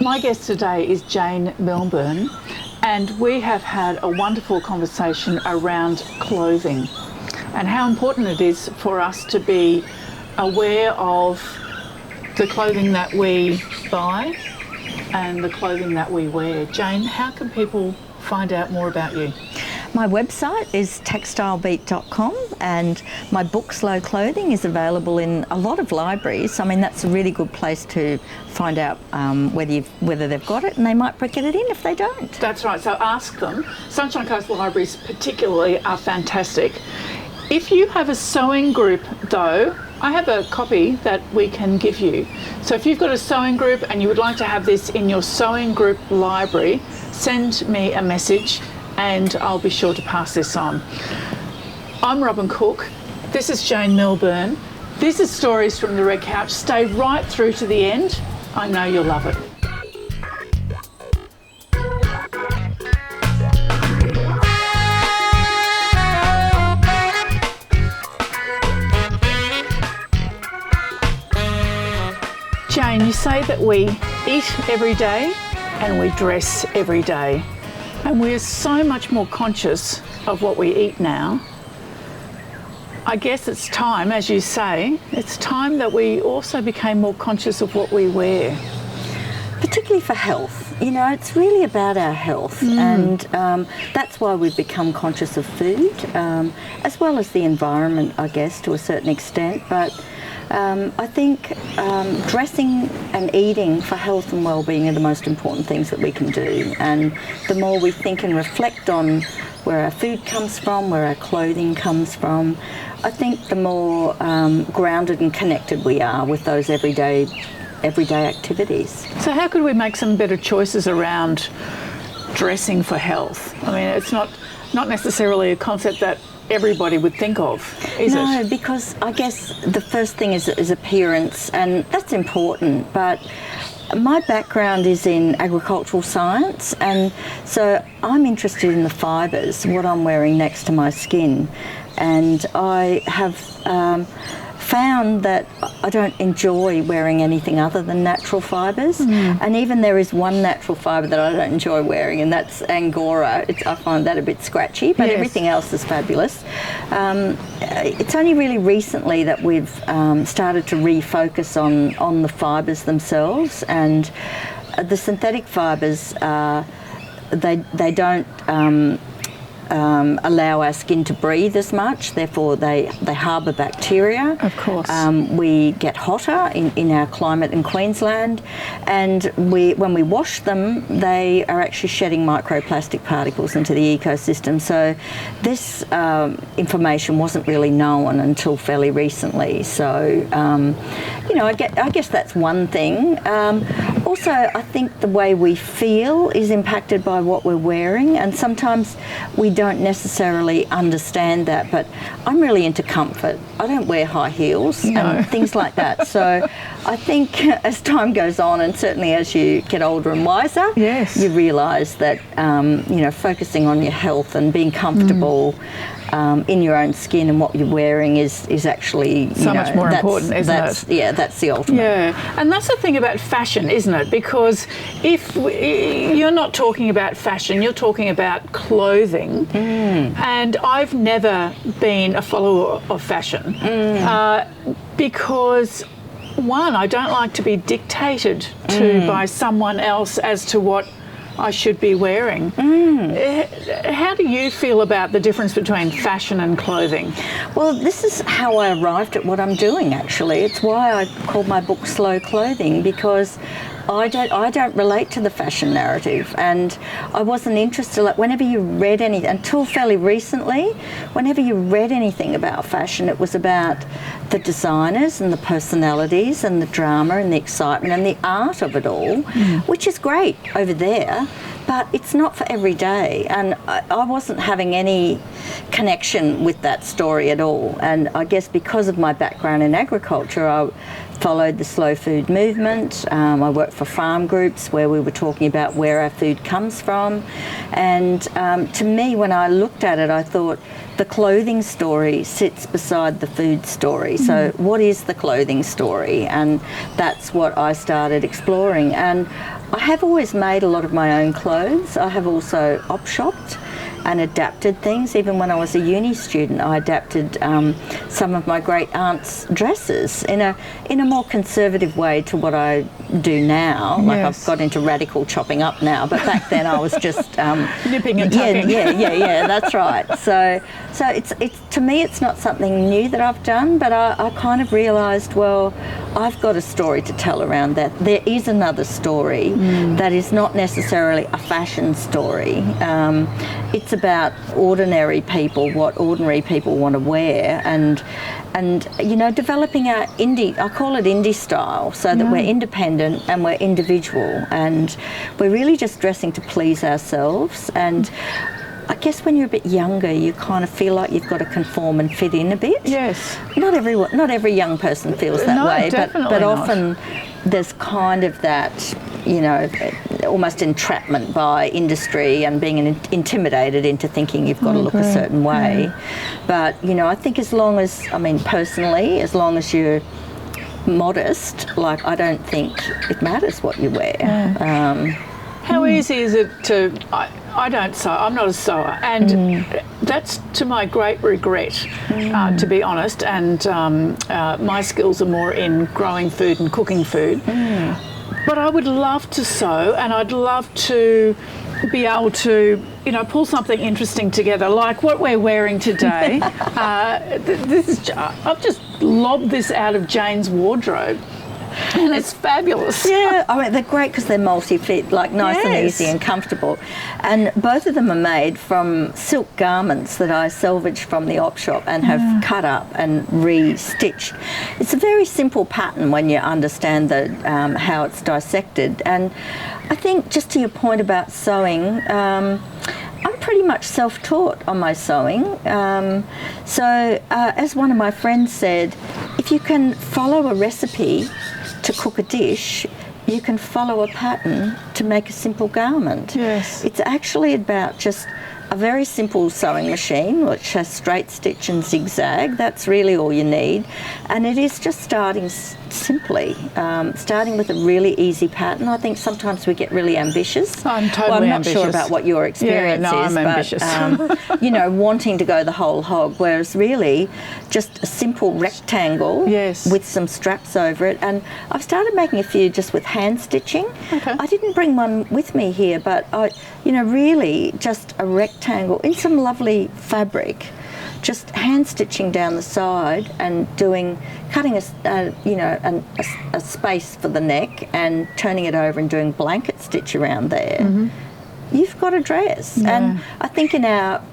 My guest today is Jane Milburn, and we have had a wonderful conversation around clothing and how important it is for us to be aware of the clothing that we buy and the clothing that we wear. Jane, how can people find out more about you? My website is textilebeat.com, and my book Slow Clothing is available in a lot of libraries. I mean, that's a really good place to find out whether they've got it, and they might get it in if they don't. That's right, so ask them. Sunshine Coast Libraries particularly are fantastic. If you have a sewing group though, I have a copy that we can give you. So if you've got a sewing group and you would like to have this in your sewing group library, send me a message and I'll be sure to pass this on. I'm Robyn Cook. This is Jane Milburn. This is Stories from the Red Couch. Stay right through to the end. I know you'll love it. Jane, you say that we eat every day and we dress every day. And we're so much more conscious of what we eat now. I guess it's time, as you say, it's time that we also became more conscious of what we wear. Particularly for health. You know, it's really about our health, and that's why we've become conscious of food, as well as the environment, I guess, to a certain extent. But I think dressing and eating for health and well-being are the most important things that we can do. And the more we think and reflect on where our food comes from, where our clothing comes from, I think the more grounded and connected we are with those everyday activities. So how could we make some better choices around dressing for health? I mean, it's not necessarily a concept that everybody would think of, is it? No, because I guess the first thing is appearance, and that's important, but my background is in agricultural science, and so I'm interested in the fibres, what I'm wearing next to my skin, and I have found that I don't enjoy wearing anything other than natural fibres, and even there is one natural fibre that I don't enjoy wearing, and that's Angora. I find that a bit scratchy, but everything else is fabulous. It's only really recently that we've started to refocus on the fibres themselves, and the synthetic fibres, they don't allow our skin to breathe as much, therefore they harbour bacteria. Of course. We get hotter in our climate in Queensland, and when we wash them, they are actually shedding microplastic particles into the ecosystem. So this information wasn't really known until fairly recently. So, you know, I guess that's one thing. Also, I think the way we feel is impacted by what we're wearing, and sometimes we don't necessarily understand that, but I'm really into comfort. I don't wear high heels and things like that. So I think as time goes on, and certainly as you get older and wiser, you realise that you know, focusing on your health and being comfortable in your own skin and what you're wearing is actually so much more important, isn't it? Yeah, that's the ultimate. Yeah, and that's the thing about fashion, isn't it? Because if you're not talking about fashion, you're talking about clothing, and I've never been a follower of fashion because, one, I don't like to be dictated to by someone else as to what I should be wearing. How do you feel about the difference between fashion and clothing? Well, this is how I arrived at what I'm doing, actually. It's why I called my book Slow Clothing, because I don't relate to the fashion narrative, and I wasn't interested. Like, whenever you read anything, until fairly recently, whenever you read anything about fashion, it was about the designers and the personalities and the drama and the excitement and the art of it all, which is great over there, but it's not for every day. And I wasn't having any connection with that story at all. And I guess because of my background in agriculture, followed the slow food movement. I worked for farm groups where we were talking about where our food comes from. And to me, when I looked at it, I thought the clothing story sits beside the food story. So what is the clothing story? And that's what I started exploring. And I have always made a lot of my own clothes. I have also op-shopped and adapted things. Even when I was a uni student, I adapted some of my great aunt's dresses in a more conservative way to what I do now. Yes. Like I've got into radical chopping up now, but back then I was just nipping and tucking. Yeah, that's right. So it's to me it's not something new that I've done, but I kind of realised, well, I've got a story to tell around that. There is another story that is not necessarily a fashion story. It's about ordinary people, what ordinary people want to wear, and you know, developing our indie, I call it indie style, so that we're independent and we're individual, and we're really just dressing to please ourselves. And I guess when you're a bit younger, you kind of feel like you've got to conform and fit in a bit. Yes. Not every young person feels that way, but often there's kind of that, you know, almost entrapment by industry and being intimidated into thinking you've got to look a certain way. But, you know, I think as long as, I mean, personally, as long as you're modest, like, I don't think it matters what you wear. How easy is it to... I don't sew. I'm not a sewer, and that's to my great regret, to be honest. And my skills are more in growing food and cooking food. But I would love to sew, and I'd love to be able to, you know, pull something interesting together, like what we're wearing today. I've just lobbed this out of Jane's wardrobe. And it's fabulous. Yeah, I mean, they're great because they're multi-fit, like nice and easy and comfortable. And both of them are made from silk garments that I salvaged from the op shop and have cut up and re-stitched. It's a very simple pattern when you understand how it's dissected. And I think, just to your point about sewing, I'm pretty much self-taught on my sewing. So as one of my friends said, if you can follow a recipe to cook a dish, you can follow a pattern to make a simple garment. Yes. It's actually about just a very simple sewing machine which has straight stitch and zigzag. That's really all you need. And it is just starting simply, starting with a really easy pattern. I think sometimes we get really ambitious. I'm totally I'm not ambitious. sure about what your experience is, I'm ambitious. but you know, wanting to go the whole hog, whereas really just a simple rectangle with some straps over it. And I've started making a few just with hand stitching. Okay. I didn't bring one with me here, but you know, really just a rectangle in some lovely fabric, just hand stitching down the side and cutting a space for the neck and turning it over and doing blanket stitch around there. You've got a dress. And I think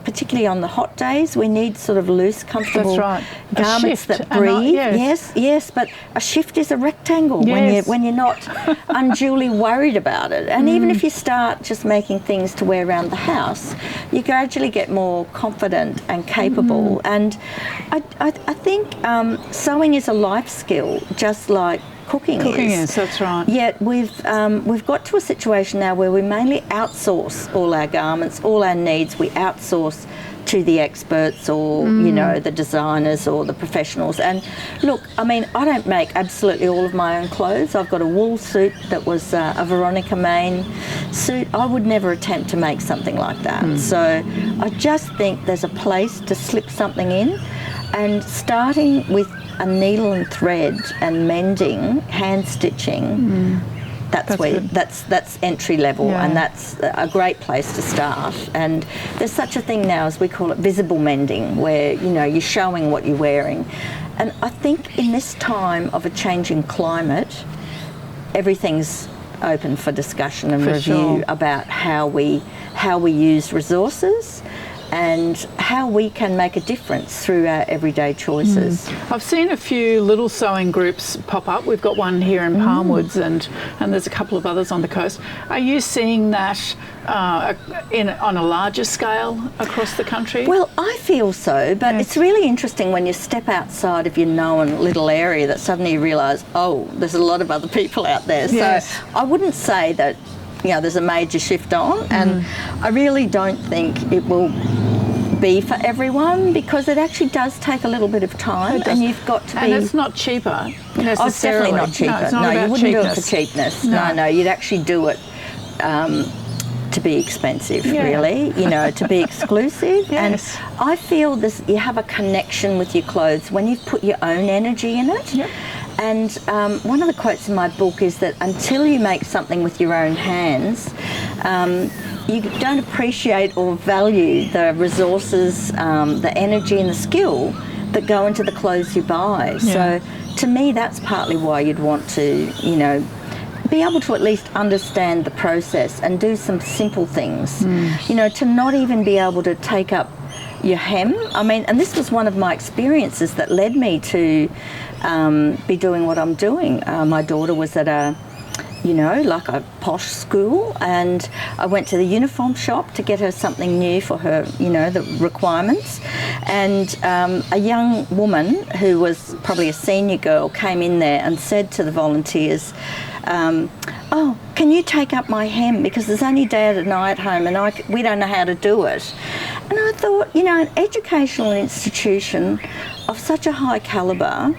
particularly on the hot days, we need sort of loose, comfortable garments that breathe. Yes, but a shift is a rectangle when you're not unduly worried about it. And even if you start just making things to wear around the house, you gradually get more confident and capable. And I think sewing is a life skill, just like cooking is. That's right. Yet we've got to a situation now where we mainly outsource all our garments, all our needs. We outsource to the experts or you know, the designers or the professionals. And look, I mean, I don't make absolutely all of my own clothes. I've got a wool suit that was a Veronica Main suit. I would never attempt to make something like that. So I just think there's a place to slip something in, and starting with a needle and thread and mending, hand stitching, that's entry level, and that's a great place to start. And there's such a thing now, as we call it, visible mending, where, you know, you're showing what you're wearing. And I think in this time of a changing climate, everything's open for discussion and review about how we use resources and how we can make a difference through our everyday choices. I've seen a few little sewing groups pop up. We've got one here in Palmwoods, and there's a couple of others on the coast. Are you seeing that on a larger scale across the country? Well, I feel so, but it's really interesting when you step outside of your known little area that suddenly you realise, oh, there's a lot of other people out there. Yes. So I wouldn't say that, you know, there's a major shift on, and I really don't think it will be for everyone, because it actually does take a little bit of time, and you've got to be... And it's not cheaper necessarily. Oh, it's definitely not cheaper. No, it's not no, about you wouldn't cheapness. do it for cheapness. No, you'd actually do it to be expensive, really, you know, to be exclusive. Yes. And I feel this, you have a connection with your clothes when you've put your own energy in it. Yep. And one of the quotes in my book is that until you make something with your own hands, you don't appreciate or value the resources, the energy and the skill that go into the clothes you buy. Yeah. So to me, that's partly why you'd want to, you know, be able to at least understand the process and do some simple things. You know, to not even be able to take up your hem. I mean, and this was one of my experiences that led me to be doing what I'm doing. My daughter was at a, you know, like a posh school, and I went to the uniform shop to get her something new for her, you know, the requirements. And a young woman who was probably a senior girl came in there and said to the volunteers, oh, can you take up my hem, because there's only Dad and I at home, and we don't know how to do it. And I thought, you know, an educational institution of such a high calibre,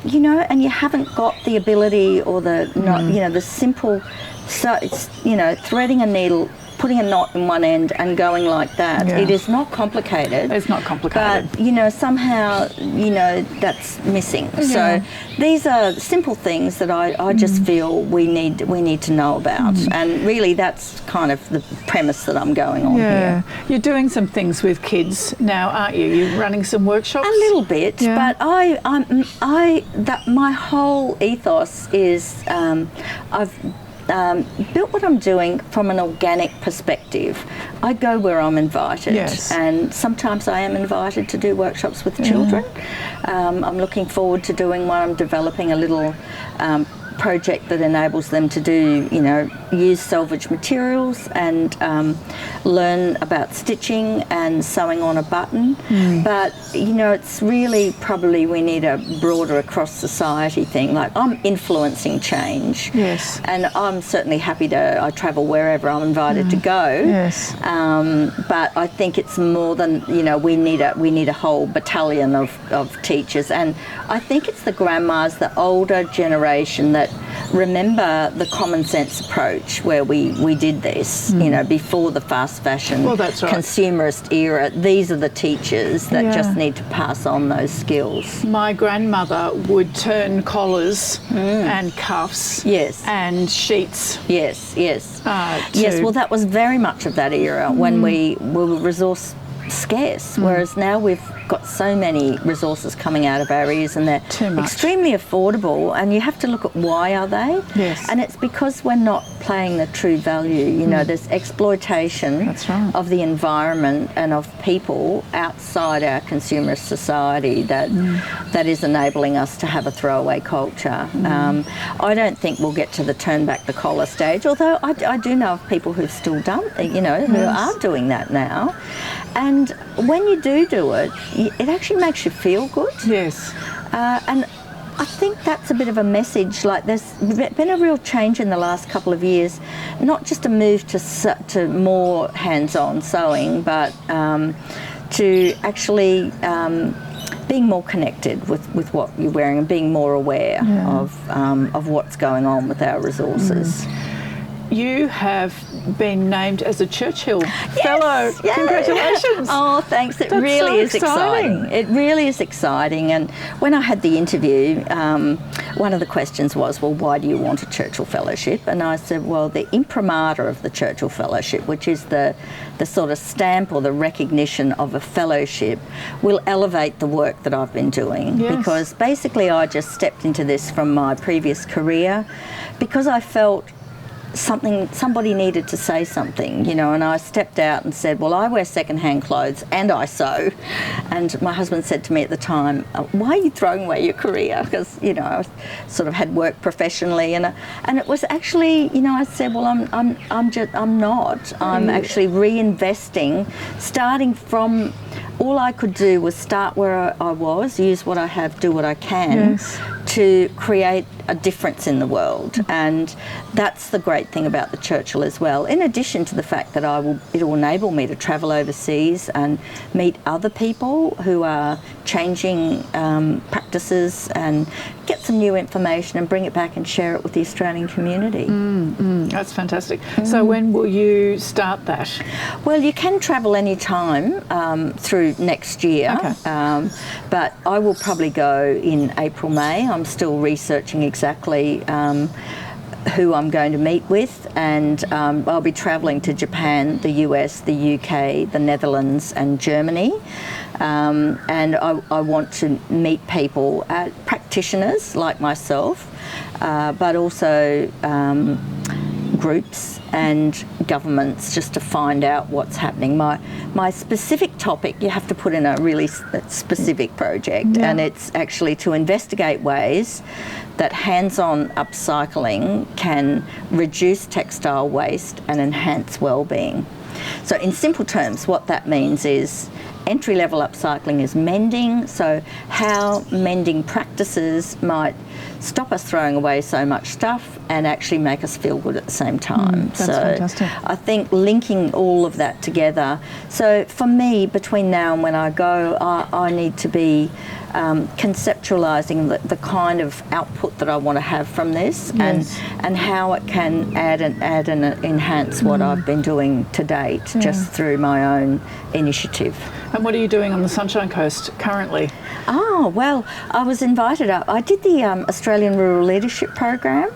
you know, and you haven't got the ability or the, you know, the simple, so it's, you know, threading a needle, putting a knot in one end and going like that. Yeah. It is not complicated. It's not complicated. But, you know, somehow, you know, that's missing. Yeah. So these are simple things that I just feel we need to know about. And really that's kind of the premise that I'm going on here. You're doing some things with kids now, aren't you? You're running some workshops? A little bit, but my whole ethos is I've built what I'm doing from an organic perspective. I go where I'm invited, and sometimes I am invited to do workshops with children. I'm looking forward to doing one. I'm developing a little project that enables them to do, you know, use salvage materials and learn about stitching and sewing on a button. But, you know, it's really probably we need a broader across society thing. Like, I'm influencing change. Yes. And I'm certainly happy I travel wherever I'm invited to go. Yes. But I think it's more than, you know, we need a whole battalion of teachers. And I think it's the grandmas, the older generation that remember the common sense approach where we did this, you know, before the fast fashion consumerist era. These are the teachers that just need to pass on those skills. My grandmother would turn collars and cuffs and sheets. Yes. Yes, well, that was very much of that era when we were resource scarce, whereas now we've got so many resources coming out of our ears, and they're extremely affordable, and you have to look at why are they. Yes. And it's because we're not playing the true value. You know, there's exploitation of the environment and of people outside our consumerist society that is enabling us to have a throwaway culture. I don't think we'll get to the turn back the collar stage, although I do know of people who've still done, you know, who are doing that now. And when you do it, it actually makes you feel good. Yes. And I think that's a bit of a message. Like, there's been a real change in the last couple of years, not just a move to more hands-on sewing, but to actually being more connected with what you're wearing and being more aware of what's going on with our resources. You have been named as a Churchill Fellow. Yes. Congratulations. Oh, thanks. It really is exciting. It really is exciting. And when I had the interview, one of the questions was, well, why do you want a Churchill Fellowship? And I said, well, the imprimatur of the Churchill Fellowship, which is the sort of stamp or the recognition of a fellowship, will elevate the work that I've been doing. Yes. Because basically I just stepped into this from my previous career because I felt somebody needed to say something, you know, and I stepped out and said, well, I wear second-hand clothes and I sew. And my husband said to me at the time, why are you throwing away your career? Because, you know, I sort of had worked professionally, and it was actually, you know, I said, well, I'm not. I'm actually reinvesting, starting from, all I could do was start where I was, use what I have, do what I can, to create a difference in the world. And that's the great thing about the Churchill as well, in addition to the fact that it will enable me to travel overseas and meet other people who are changing practices and get some new information and bring it back and share it with the Australian community. That's fantastic. So when will you start that? Well, you can travel any time through next year, but I will probably go in April, May. I'm still researching exactly who I'm going to meet with, and I'll be travelling to Japan, the US, the UK, the Netherlands and Germany. And I want to meet people, practitioners like myself, but also groups and governments, just to find out what's happening. My specific topic, you have to put in a really specific project, and it's actually to investigate ways that hands-on upcycling can reduce textile waste and enhance well-being. So in simple terms, what that means is entry-level upcycling is mending, so how mending practices might stop us throwing away so much stuff and actually make us feel good at the same time. That's fantastic. I think linking all of that together. So for me, between now and when I go, I need to be conceptualising the kind of output that I want to have from this, and how it can add and enhance what I've been doing to date, just through my own initiative. And what are you doing on the Sunshine Coast currently? Oh, well, I was invited up. I did the Australian Rural Leadership Program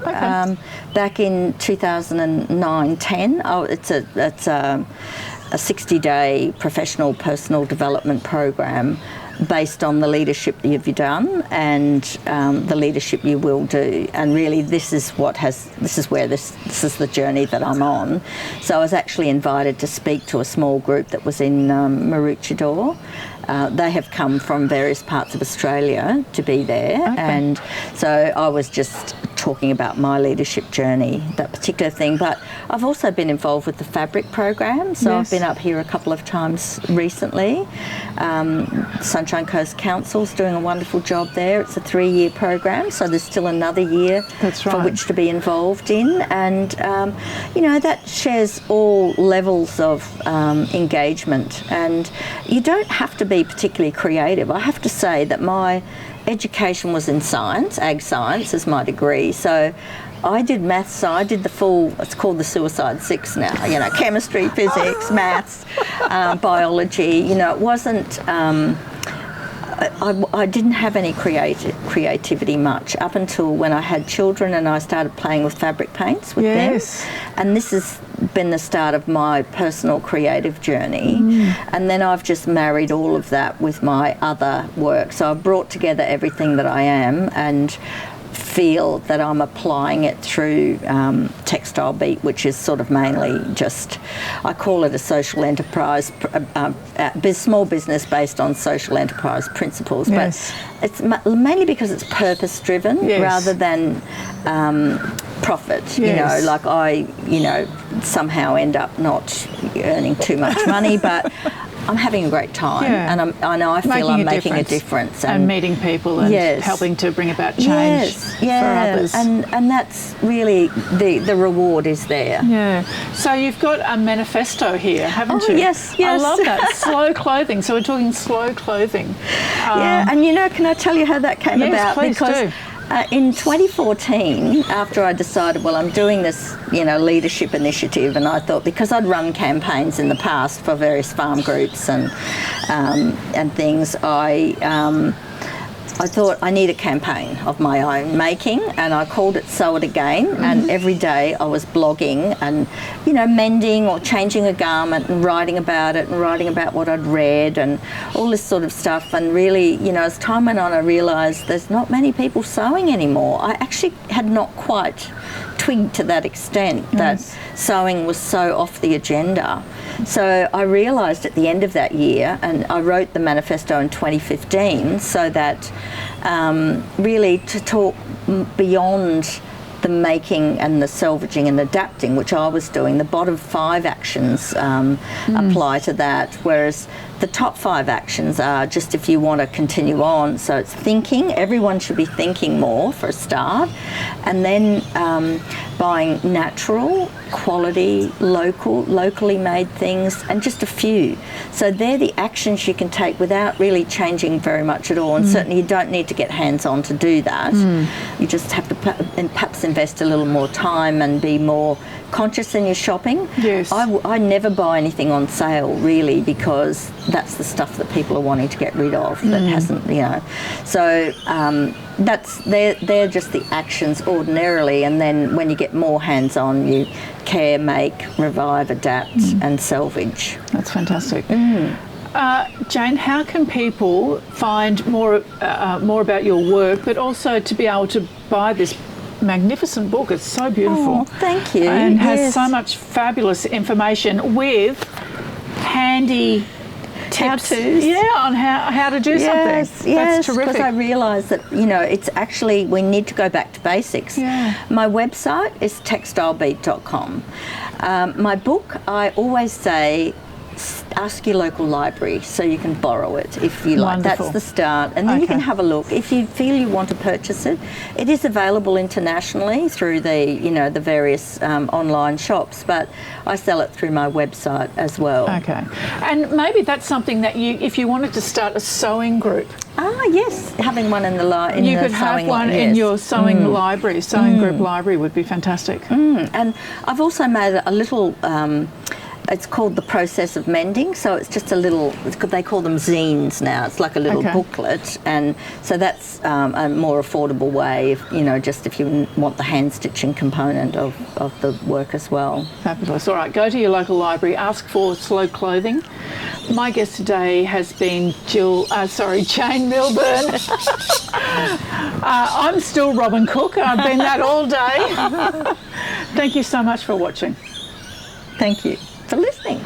back in 2009-10. Oh, it's a 60-day professional personal development program based on the leadership that you've done and the leadership you will do. And really, this is the journey that I'm on. So I was actually invited to speak to a small group that was in Maroochydore. They have come from various parts of Australia to be there, and so I was just talking about my leadership journey, that particular thing. But I've also been involved with the fabric program, so I've been up here a couple of times recently. Sunshine Coast Council's doing a wonderful job there. It's a 3-year program, so there's still another year for which to be involved in, and you know, that shares all levels of engagement, and you don't have to be particularly creative. I have to say that my education was in science, ag science is my degree, so I did maths, so I did the full, it's called the Suicide Six now, you know, chemistry, physics, maths, biology, you know, it wasn't, I didn't have any creativity much up until when I had children and I started playing with fabric paints with them. And this has been the start of my personal creative journey. And then I've just married all of that with my other work. So I've brought together everything that I am and feel that I'm applying it through Textile Beat, which is sort of mainly just, I call it a social enterprise, small business based on social enterprise principles. But it's mainly because it's purpose driven rather than profit. You know, like I, you know, somehow end up not earning too much money, but I'm having a great time, and I know I feel I'm making a difference. And meeting people and helping to bring about change for others. And that's really, the reward is there. So you've got a manifesto here, haven't you? Yes. I love that. Slow clothing. So we're talking slow clothing. And you know, can I tell you how that came about? Please do. In 2014, after I decided, well, I'm doing this, you know, leadership initiative, and I thought, because I'd run campaigns in the past for various farm groups and things, I I thought I need a campaign of my own making, and I called it Sew It Again. And every day I was blogging and, you know, mending or changing a garment and writing about it and writing about what I'd read and all this sort of stuff. And really, you know, as time went on, I realised there's not many people sewing anymore. I actually had not quite twigged to that extent that sewing was so off the agenda. So I realised at the end of that year, and I wrote the manifesto in 2015, so that really to talk beyond the making and the salvaging and adapting, which I was doing. The bottom 5 actions apply to that, whereas the top 5 actions are just if you want to continue on. So it's thinking. Everyone should be thinking more for a start, and then buying natural, quality, locally made things, and just a few. So they're the actions you can take without really changing very much at all. And certainly you don't need to get hands-on to do that. You just have to perhaps invest a little more time and be more conscious in your shopping. Yes. I never buy anything on sale really, because that's the stuff that people are wanting to get rid of that hasn't, you know. So they're just the actions ordinarily, and then when you get more hands-on, you care, make, revive, adapt and salvage. That's fantastic. Jane, how can people find more about your work, but also to be able to buy this magnificent book? It's so beautiful. Oh, thank you. And has so much fabulous information with handy tips, on how to do something. That's terrific. Because I realised that, you know, it's actually, we need to go back to basics. My website is textilebeat.com. My book, I always say, ask your local library so you can borrow it if you like. Wonderful. That's the start, and then you can have a look. If you feel you want to purchase it, it is available internationally through the, you know, the various online shops, but I sell it through my website as well. Okay, and maybe that's something that you, if you wanted to start a sewing group. Yes, having one in the you could have one in your sewing library, sewing group library would be fantastic. And I've also made a little. It's called The Process of Mending, so it's just a little, they call them zines now, it's like a little booklet, and so that's a more affordable way, if, you know, just if you want the hand stitching component of the work as well. Fabulous. All right, go to your local library, ask for Slow Clothing. My guest today has been Jane Milburn. I'm still Robyn Cook, I've been that all day. Thank you so much for watching. Thank you for listening.